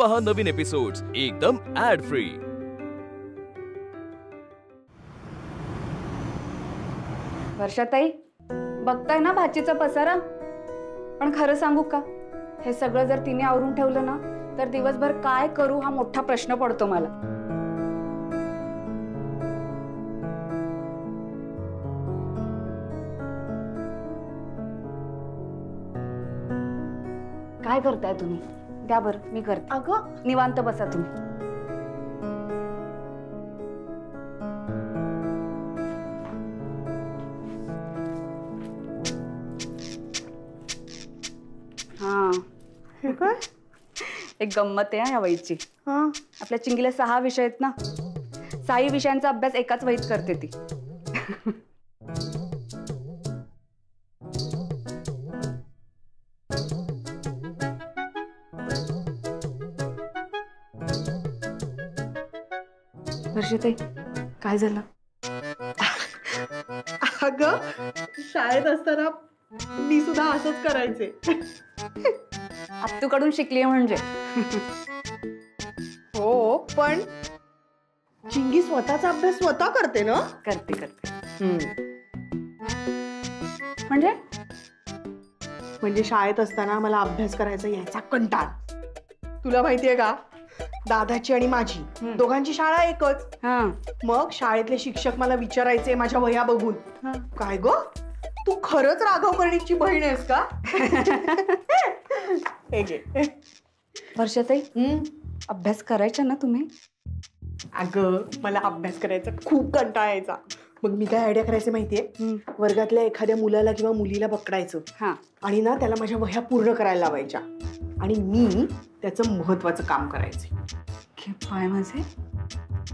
पहा नवीन एपिसोड्स एकदम add free. वर्षाताई, बघताय ना भाचीचा पसारा? पण खरं सांगू का, हे सगळं जर तिने आवरून ठेवलं ना तर दिवसभर काय करू हा मोठा प्रश्न पडतो मला। काय करताय तुम्ही? द्या बरं, मी करते। अगं निवांत बसा तुम्ही। हाँ, एक गंमत आहे या वहीची। आपल्या चिंगीला 6 विषय आहेत ना, 6 विषयांचा अभ्यास एकाच वहीत करते ती। वर्षाताई, काय झालं? अगं शाळेत असताना मी सुद्धा असंच करायचे। आत्तूकडून शिकली म्हणजे? हो, पण चिंगी स्वतःचा अभ्यास स्वतः करते ना? करते करते। म्हणजे शाळेत असताना मला अभ्यास करायचा यायचा कंटाळा। तुला माहितीये का, दादाची आणि माझी दोघांची शाळा एकच। मग शाळेतले शिक्षक मला विचारायचे माझ्या वह्या बघून, काय गो तू खरंच राघव कर्णिकची बहीण आहेस का? वर्षाताई, अभ्यास करायचा ना तुम्ही? अगं मला अभ्यास करायचा खूप कंटाळा यायचा। मग मी काय आयडिया करायचे माहितीये, वर्गातल्या एखाद्या मुलाला किंवा मुलीला पकडायचं आणि ना त्याला माझ्या वह्या पूर्ण करायला लावायच्या आणि मी त्याचं महत्वाचं काम करायचे। पाय माझे,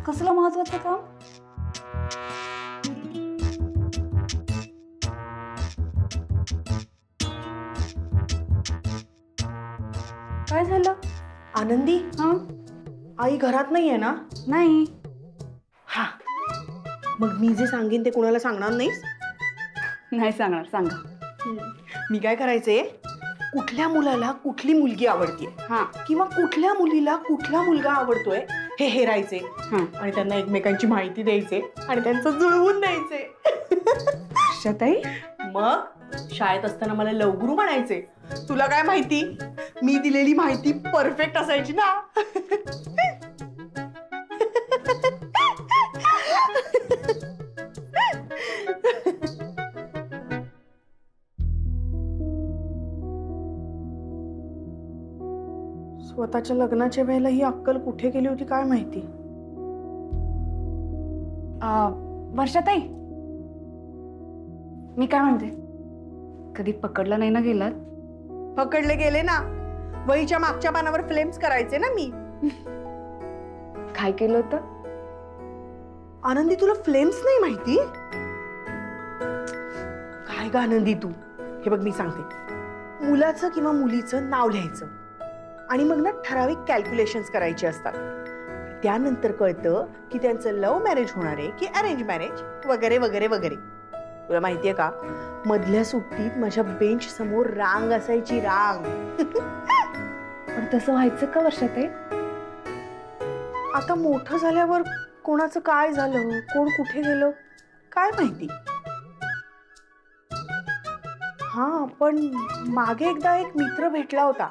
कसलं महत्वाचं काम? काय झालं? आनंदी, आई घरात नाहीये ना? नाही। हा, मग मी जे सांगेन ते कुणाला सांगणार नाहीस? नाही सांगणार, सांगा। मी काय करायचे, कुठल्या मुलाला कुठली मुलगी आवडते किंवा कुठल्या मुलीला कुठला मुलगा आवडतोय हे हेरायचे आणि त्यांना एकमेकांची माहिती द्यायचे आणि त्यांचं जुळवून द्यायचे। वर्षाताई, मग शाळेत असताना मला लवगुरू म्हणायचे। तुला काय माहिती, मी दिलेली माहिती परफेक्ट असायची ना। स्वतःच्या लग्नाच्या वेळेला ही अक्कल कुठे गेली होती काय माहिती। वर्षाताई, मी काय म्हणते, कधी पकडलं नाही ना गेलात? पकडले गेले ना, वहीच्या मागच्या पानावर फ्लेम्स करायचे ना मी। काय केलं होतं? आनंदी, तुला फ्लेम्स नाही माहिती? काय ग आनंदी तू, हे बघ मी सांगते, मुलाचं किंवा मुलीचं नाव लिहायचं आणि मग ना ठराविक कॅल्क्युलेशन्स करायचे असतात। त्यानंतर कळतं की त्यांचं लव्ह मॅरेज होणार आहे की अरेंज मॅरेज वगैरे वगैरे वगैरे। तुला माहितीये का, मधल्या सुट्टीत माझ्या बेंच समोर रांग असायची, रांग। पण तसं व्हायचं का वर्षाताई? आता मोठं झाल्यावर कोणाचं काय झालं, कोण कुठे गेलं काय माहिती। हा, पण मागे एकदा एक मित्र भेटला होता,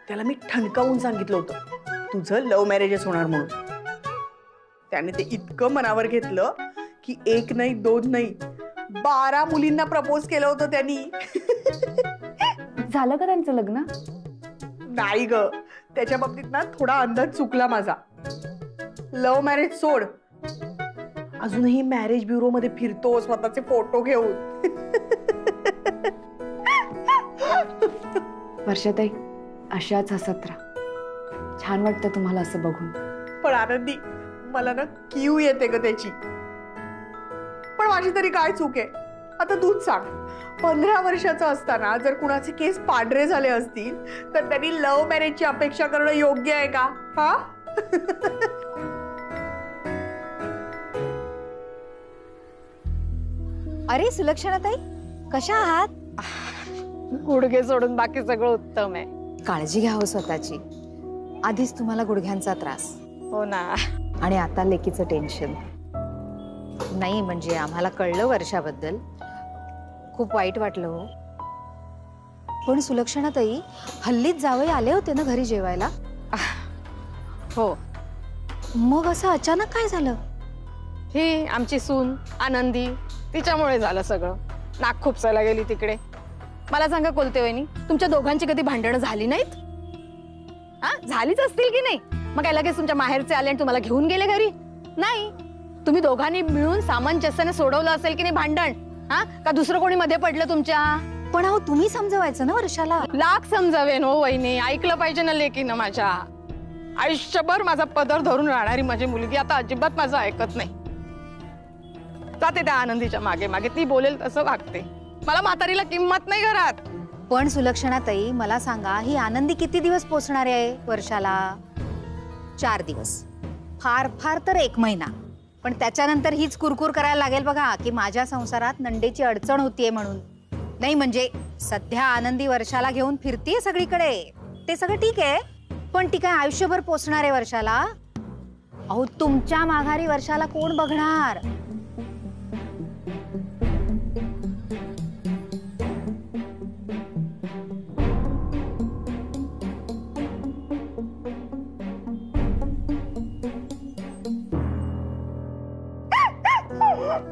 त्याला मी ठणकावून सांगितलं होतं तुझं लव्ह मॅरेजच होणार म्हणून। त्याने ते इतकं मनावर घेतलं की 1 नाही 2 नाही 12 मुलींना प्रपोज केलं होतं त्यांनी। झालं का त्यांचं लग्न? नाही ग, त्याच्या बाबतीत ना थोडा अंदाज चुकला माझा। लव्ह मॅरेज सोड, अजूनही मॅरेज ब्युरो मध्ये फिरतो स्वतःचे फोटो घेऊन। वर्षाताई, अशाच हसत राहा, छान वाटतं तुम्हाला असं बघून। पण आनंदी, मला ना कीव येते ग त्याची। पण माझी तरी काय चूक आहे? आता तूच सांग, 15 वर्षाचं असताना जर कुणाचे केस पांढरे झाले असतील तर त्यांनी लव्ह मॅरेजची अपेक्षा करणं योग्य आहे का? हा? अरे सुलक्षणाताई, कशा आहात? गुडघे सोडून बाकी सगळं उत्तम आहे। काळजी घ्या हो स्वतःची। आधीच तुम्हाला गुडघ्यांचा त्रास हो ना. आणि आता लेकीचं टेन्शन. नाही म्हणजे आम्हाला कळलं वर्षाबद्दल, खूप वाईट वाटलं हो. पण सुलक्षणाताई, हल्लीच जावई आले होते ना घरी जेवायला? हो. मग असं अचानक काय झालं? ही आमची सून आनंदी, तिच्यामुळे झालं सगळं. नाक खुपसायला गेली तिकडे. मला सांगा कोलते वहिनी, तुमच्या दोघांची कधी भांडणं झाली नाहीत? हा, झालीच असतील की नाही? मग काय लगेच तुमच्या माहेरचे आले आणि तुम्हाला घेऊन गेले घरी? नाही, तुम्ही दोघांनी मिळून सामंजस्याने सोडवलं असेल की नाही भांडण? हा, का दुसरं कोणी मध्ये पडलं तुमच्या? पण अहो तुम्ही समजवायचं ना वर्षाला. लाख समजावेन हो वहिनी, ऐकलं पाहिजे ना लेकीनं माझ्या. आयुष्यभर माझा पदर धरून राहणारी माझी मुलगी आता अजिबात माझं ऐकत नाही. जाते त्या आनंदीच्या मागे मागे, ती बोलेल तसं वागते. मला म्हातारीला किंमत नाही घरात. पण सुलक्षणाताई, मला सांगा, ही आनंदी किती दिवस पोचणार आहे वर्षाला? 4 दिवस, फार फार तर 1 महिना. पण त्याच्यानंतर हीच कुरकुर करायला लागेल बघा की माझ्या संसारात नंडेची अडचण होतीये म्हणून. नाही म्हणजे सध्या आनंदी वर्षाला घेऊन फिरतीये सगळीकडे, ते सगळं ठीक आहे. पण ती काय आयुष्यभर पोचणार आहे वर्षाला? अहो तुमच्या माघारी वर्षाला कोण बघणार?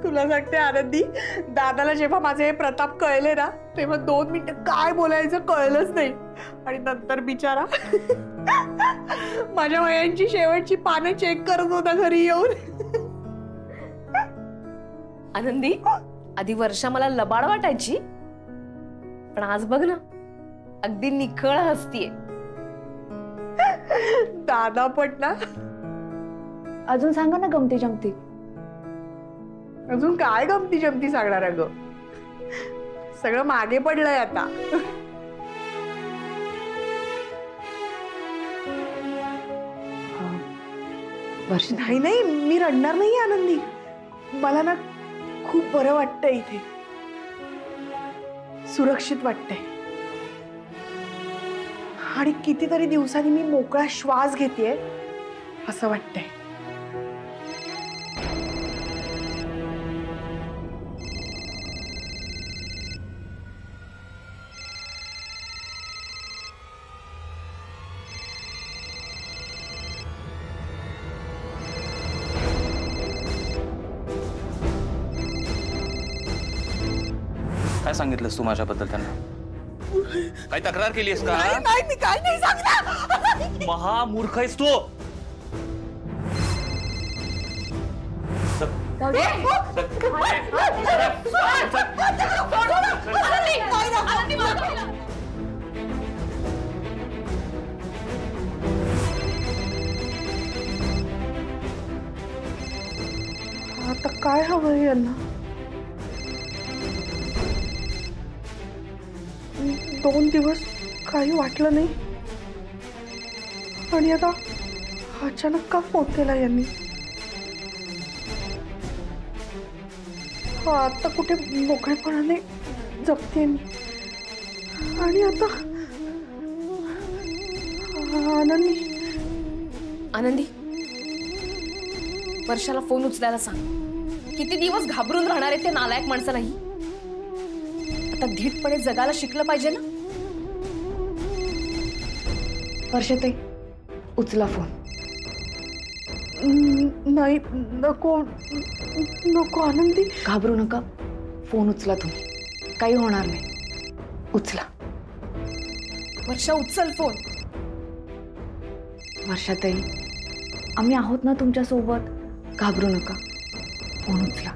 तुला सांगते आनंदी, दादाला जेव्हा माझे हे प्रताप कळले ना, तेव्हा 2 मिनिटं काय बोलायचं कळलंच नाही. आणि नंतर बिचारा माझ्या वयांची शेवटची पानं चेक करत होता घरी येऊन. आनंदी, आधी वर्षा मला लबाड वाटायची, पण आज बघ ना, अगदी निखळ हसतीये. दादा पण ना. अजून सांगा ना गमती जमती. अजून काय गमती जमती सांगणार ग? सगळं मागे पडलंय आता. नाही नाही, मी रडणार नाही आनंदी. मला ना खूप बरं वाटतंय इथे, सुरक्षित वाटतंय. आणि कितीतरी दिवसांनी मी मोकळा श्वास घेतेय असं वाटतंय. काय सांगितलंस तू माझ्याबद्दल त्यांना? काही तक्रार केलीस का? नाही, मी काय नाही सांगणार. महामूर्ख आहेस तू. आता काय हवंय यांना? 2 दिवस काही वाटलं नाही आणि आता अचानक का फोन केला यांनी? आता कुठे मोकळेपणाने जगते मी. आणि आता आनंदी. आनंदी, वर्षाला फोन उचलायला सांग. किती दिवस घाबरून राहणार आहे ते नालायक माणसालाही. आता धीटपणे जगायला शिकलं पाहिजे ना. वर्षाताई, उचला फोन. नाही, नको नको आनंदी. घाबरू नका, फोन उचला तुम्ही, काही होणार नाही. उचला. वर्षा, उचल फोन. वर्षाताई, आम्ही आहोत ना तुमच्या सोबत, घाबरू नका, फोन उचला.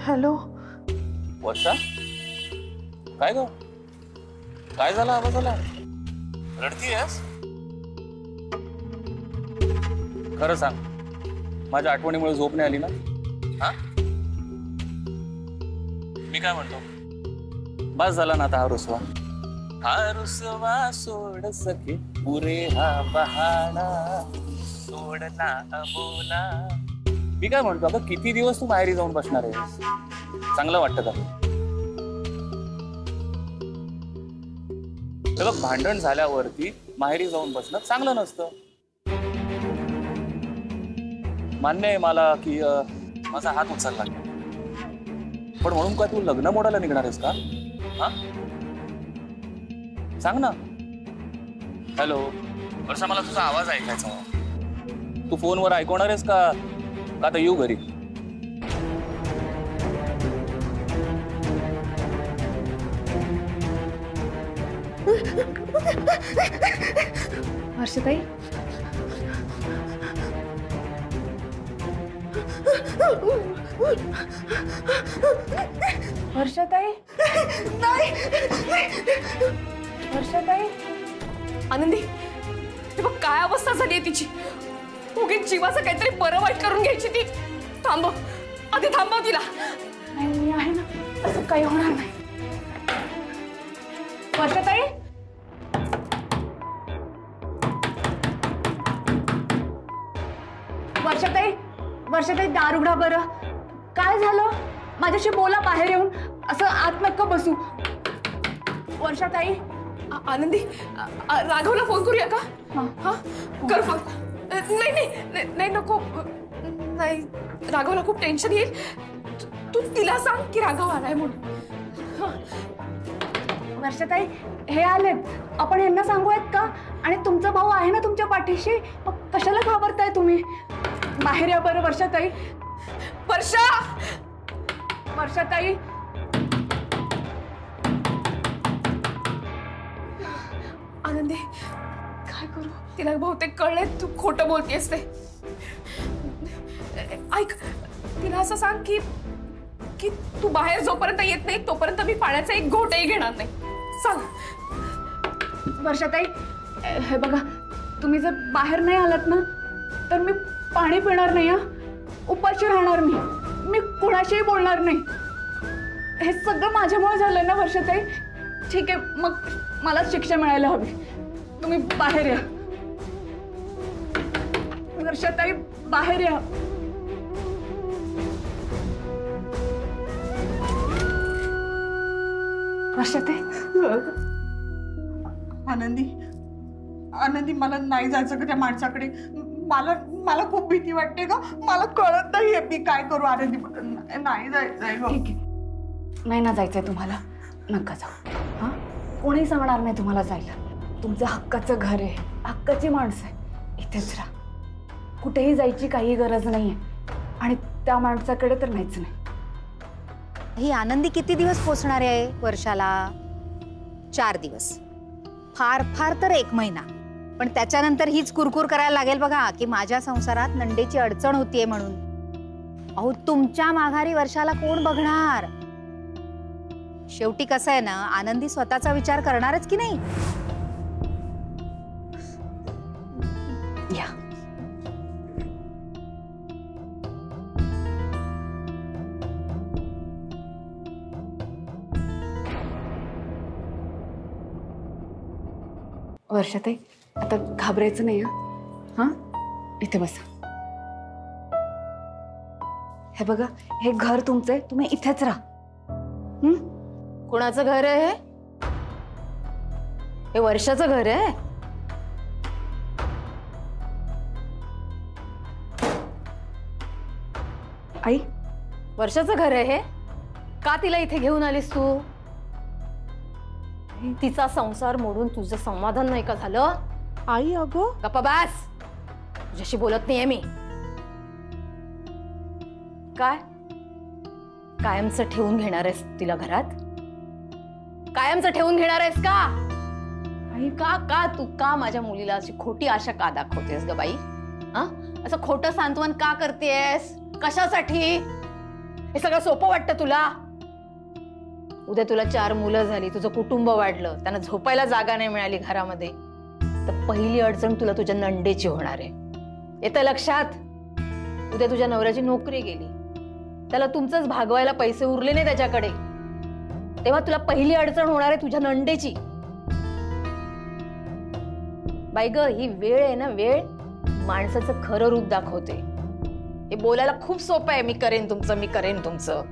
हॅलो वर्षा, काय ग? काय झालं? आवाज आला? रडतीयस? खरं सांग, माझ्या आठवणीमुळे झोप नाही आली ना? हा, मी काय म्हणतो, बस झाला ना आता हा रुसवा सोड सके पुरे हा बहाणा सोडला बोला. मी काय म्हणतो, अगं किती दिवस तू माहेरी जाऊन बसणार आहे? चांगलं वाटतं का? बघ, भांडण झाल्यावरती माहेरी जाऊन बसणं चांगलं नसतं. मान्य आहे मला की माझा हात उचलला, पण म्हणून काय तू लग्न मोडायला निघणार आहेस का? हा, सांग ना. हॅलो वर्षा, मला तुझा आवाज ऐकायचा. तू फोनवर ऐकवणार आहेस का आता येऊ घरी? वर्षाताई, वर्षाताई, नाही. वर्षाताई. आनंदी, हे बघ काय अवस्था झाली आहे तिची. उगीच जीवाचं काहीतरी बरं वाईट करून घ्यायची ती. थांबव, आधी थांबव तिला. नाही, मी आहे ना, असं काही होणार नाही. वर्षाताई, वर्षाताई, वर्षाताई दार उघडा बरं. काय झालं? माझ्याशी बोला बाहेर येऊन. असं आत नका बसू. वर्षाताई. आनंदी, राघवला फोन करूया का? हा, कर फोन. नाही नाही नाही, नको. नाही, राघवला खूप टेन्शन येईल. तू तिला सांग की राघव आलाय म्हणून. वर्षाताई, हे आलेत, आपण यांना सांगूयात का? आणि तुमचा भाऊ आहे ना तुमच्या पाठीशी, मग कशाला घाबरताय तुम्ही? बाहेर या बरं वर्षाताई. वर्षा, वर्षाताई. आनंदी, काय करू? तिला बहुतेक कळलंय तू खोटं बोलतेस ते. ऐक, तिला असं सांग की की तू बाहेर जोपर्यंत येत नाही तोपर्यंत मी पाण्याचा एक घोटही घेणार नाही. सांग. वर्षाताई, हे बघा, तुम्ही जर बाहेर नाही आलात ना तर मी पाणी पिणार नाही. उपाशी राहणार. मी कुणाशीही बोलणार नाही. हे सगळं माझ्यामुळे झालं ना वर्षाताई. ठीक आहे, मग मला शिक्षा मिळायला हवी. तुम्ही बाहेर या वर्षाताई, बाहेर या. वर्षाताई. आनंदी, आनंदी, मला नाही जायचं का त्या माणसाकडे. मला खूप भीती वाटते ग. मला कळत नाहीये मी काय करू. आनंदी, नाही जायचंय ग. ठीक आहे, नाही ना जायचंय तुम्हाला, नका जाऊ. हा, कोणी सांगणार नाही तुम्हाला जायला. तुमचं हक्काचं घर आहे, हक्काची माणसं आहे, इथेच राहा. कुठेही जायची काही गरज नाहीये. आणि त्या माणसाकडे तर नाहीच नाही. ही आनंदी किती दिवस पोचणार आहे वर्षाला? 4 दिवस, फार फार तर 1 महिना. पण त्याच्यानंतर हीच कुरकुर करायला लागेल बघा की माझ्या संसारात नंडेची अडचण होतीये म्हणून. अहो, तुमच्या माघारी वर्षाला कोण बघणार? शेवटी कसं आहे ना, आनंदी स्वतःचा विचार करणारच की नाही. या. वर्षाताई, आता घाबरायचं नाही. हा, इथे बसा. हे बघा, हे घर तुमचं आहे, तुम्ही इथेच राहा. कोणाचं घर आहे हे? वर्षाचं घर आहे. आई, वर्षाचं घर आहे हे? का तिला इथे घेऊन आलीस तू? तिचा संसार मोडून तुझं समाधान नाही का झालं? आई, अगं गप्पा बस, तुझ्याशी बोलत नाहीये मी. काय कायमचं ठेवून घेणार आहेस तिला घरात? कायमचं ठेवून घेणार आहेस का? आई, का तू का माझ्या मुलीला अशी खोटी आशा का दाखवतेस ग बाई? असं खोटं सांत्वन का करतेस? कशासाठी? हे सगळं सोपं वाटतं तुला? उद्या तुला 4 मुलं झाली, तुझं कुटुंब वाढलं, त्यांना झोपायला जागा नाही मिळाली घरामध्ये, तर पहिली अडचण तुला तुझ्या नंडेची होणार आहे. येतं लक्षात? उद्या तुझ्या नवऱ्याची नोकरी गेली, त्याला तुमचंच भागवायला पैसे उरले नाही त्याच्याकडे, तेव्हा तुला पहिली अडचण होणार आहे तुझ्या नंडेची. बाई ग, ही वेळ आहे ना, वेळ माणसाचं खरं रूप दाखवते. हे बोलायला खूप सोपं आहे, मी करेन तुमचं, मी करेन तुमचं.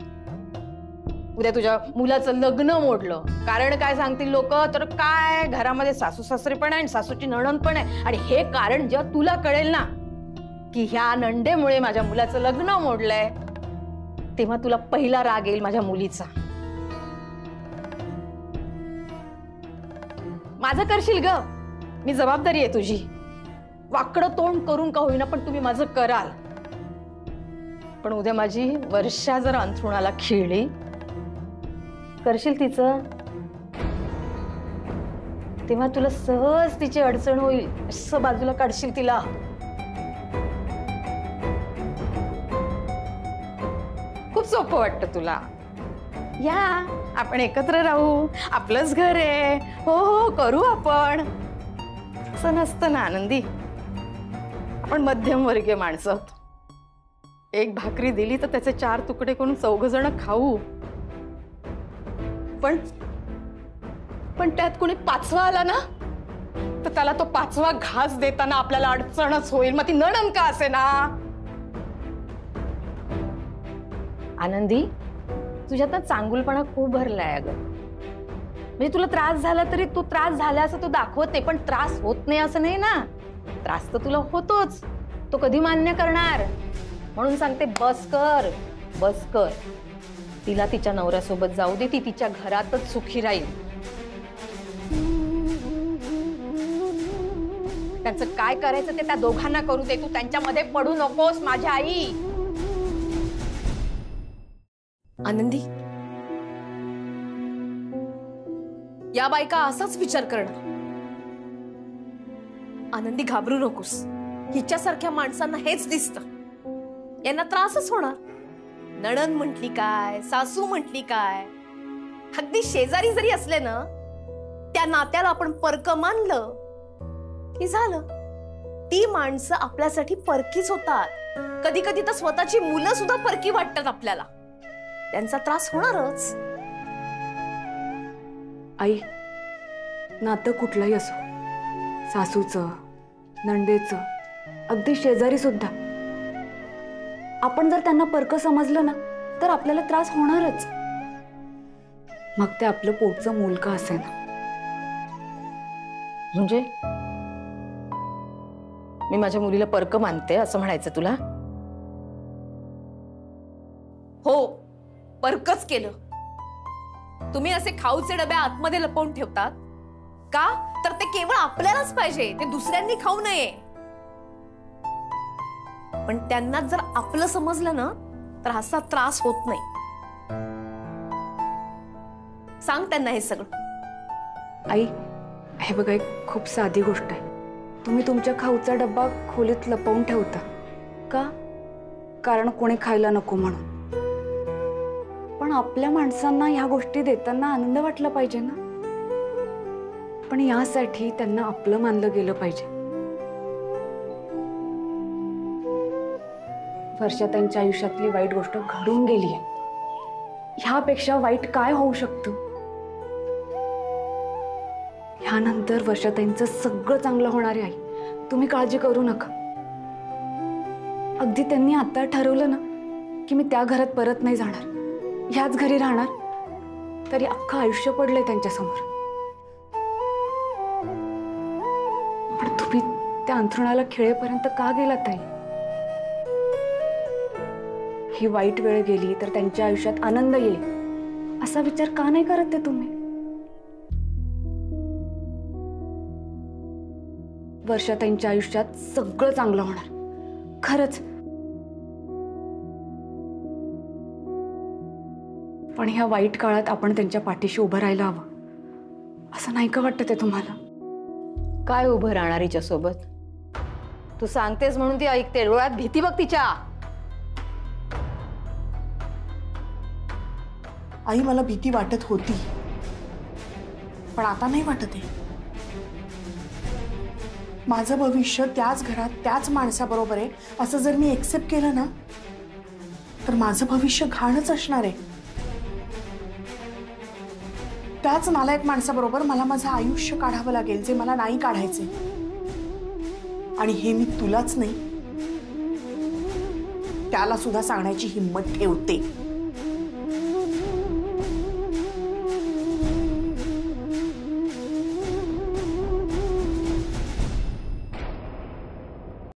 उद्या तुझ्या मुलाचं लग्न मोडलं, कारण काय सांगतील लोक, तर काय घरामध्ये सासू सासरे पण आहे आणि सासूची नणंद पण आहे, आणि हे कारण जेव्हा तुला कळेल ना की ह्या नंडेमुळे माझ्या मुलाचं लग्न मोडलंय, तेव्हा तुला पहिला राग येईल माझ्या मुलीचा. माझं करशील ग, मी जबाबदारी आहे तुझी. वाकडं तोंड करून का होईना, पण तुम्ही माझं कराल. पण उद्या माझी वर्षा जर अंथरुणाला खिळली, करशील तिचं, तेव्हा तुला सहज तिची अडचण होईल. असं बाजूला काढशील तिला. खूप सोपं वाटतं तुला. या, आपण एकत्र राहू, आपलंच घर आहे, हो हो करू आपण. असं नसतं ना आनंदी. आपण मध्यमवर्गीय माणसं आहोत. एक भाकरी दिली तर त्याचे 4 तुकडे करून 4 जण खाऊ. पण त्यात कोणी 5वा आला ना, तर त्याला तो 5वा घास देताना आपल्याला अडचणच होईल, मग ती नणंद का असे ना. आनंदी, तुझ्यात ना चांगुलपणा खूप भरलाय अगं. म्हणजे तुला त्रास झाला तरी तू त्रास झाला असं तू दाखवते, पण त्रास होत नाही असं नाही ना. त्रास तर तुला होतोच, तो कधी मान्य करणार. म्हणून सांगते, बस कर, बस कर. तिला तिच्या नवऱ्यासोबत जाऊ दे, ती तिच्या घरातच सुखी राहील. त्यांचं काय करायचं ते त्या दोघांना करू दे, तू त्यांच्यामध्ये पडू नकोस माझ्या आई. आनंदी, या बायका असाच विचार करणार. आनंदी, घाबरू नकोस. हिच्यासारख्या माणसांना हेच दिसतं, यांना त्रासच होणार. नणंद म्हटली काय, सासू म्हटली काय, अगदी शेजारी जरी असले ना, त्या नात्याला आपण परक मानलं की झालं. ती माणसं आपल्यासाठी परकीच होतात. कधी कधी तर स्वतःची मुलं सुद्धा परकी वाटतात आपल्याला. त्यांचा त्रास होणारच. आई, नातं कुठलंही असो, सासूचं, नंदेचं, अगदी शेजारी सुद्धा, आपण जर त्यांना परक समजलं ना, तर आपल्याला त्रास होणारच. मग ते आपलं पोटचं मूल का असेना. म्हणजे मी माझ्या मुलीला परक मानते असं म्हणायचं तुला? हो, परकच केलं. तुम्ही असे खाऊचे डबे आतमध्ये लपवून ठेवतात का? तर ते केवळ आपल्यालाच पाहिजे, ते दुसऱ्यांनी खाऊ नये. पण त्यांना जर आपलं समजलं ना, तर असा त्रास होत नाही. सांग त्यांना हे सगळं. आई, हे बघा, एक खूप साधी गोष्ट आहे. तुम्ही तुमच्या खाऊचा डब्बा खोलीत लपवून ठेवता का? कारण कोणी खायला नको म्हणून. पण आपल्या माणसांना ह्या गोष्टी देताना आनंद वाटला पाहिजे ना. पण यासाठी त्यांना आपलं मानलं गेलं पाहिजे. वर्षा त्यांच्या आयुष्यातली वाईट गोष्ट घडून गेली आहे. ह्यापेक्षा वाईट काय होऊ शकतं? ह्यानंतर वर्षाताईंचं सगळं चांगलं होणार आहे. आई, तुम्ही काळजी करू नका. अगदी त्यांनी आता ठरवलं ना की मी त्या घरात परत नाही जाणार, ह्याच घरी राहणार, तरी अख्खं आयुष्य पडलंय त्यांच्यासमोर. पण तुम्ही त्या अंथरुणाला खिळेपर्यंत का गेलात ताई? ही वाईट वेळ गेली तर त्यांच्या आयुष्यात आनंद येईल असा विचार का नाही करत ते तुम्ही? वर्षाताईंच्या आयुष्यात सगळं चांगलं होणार, खरंच. पण ह्या वाईट काळात आपण त्यांच्या पाठीशी उभं राहायला हवं, असं नाही का वाटतं ते तुम्हाला? काय उभं राहणार हिच्या सोबत? तू सांगतेस म्हणून ती ऐकते. डोळ्यात भीती बघ तिच्या. आई, मला भीती वाटत होती, पण आता नाही वाटत आहे. माझं भविष्य त्याच घरात त्याच माणसाबरोबर आहे असं जर मी एक्सेप्ट केलं ना, तर माझं भविष्य घाणच असणार आहे. त्याच नालायक माणसाबरोबर मला माझं आयुष्य काढावं लागेल जे मला नाही काढायचे. आणि हे मी तुलाच नाही, त्याला सुद्धा सांगण्याची हिंमत ठेवते.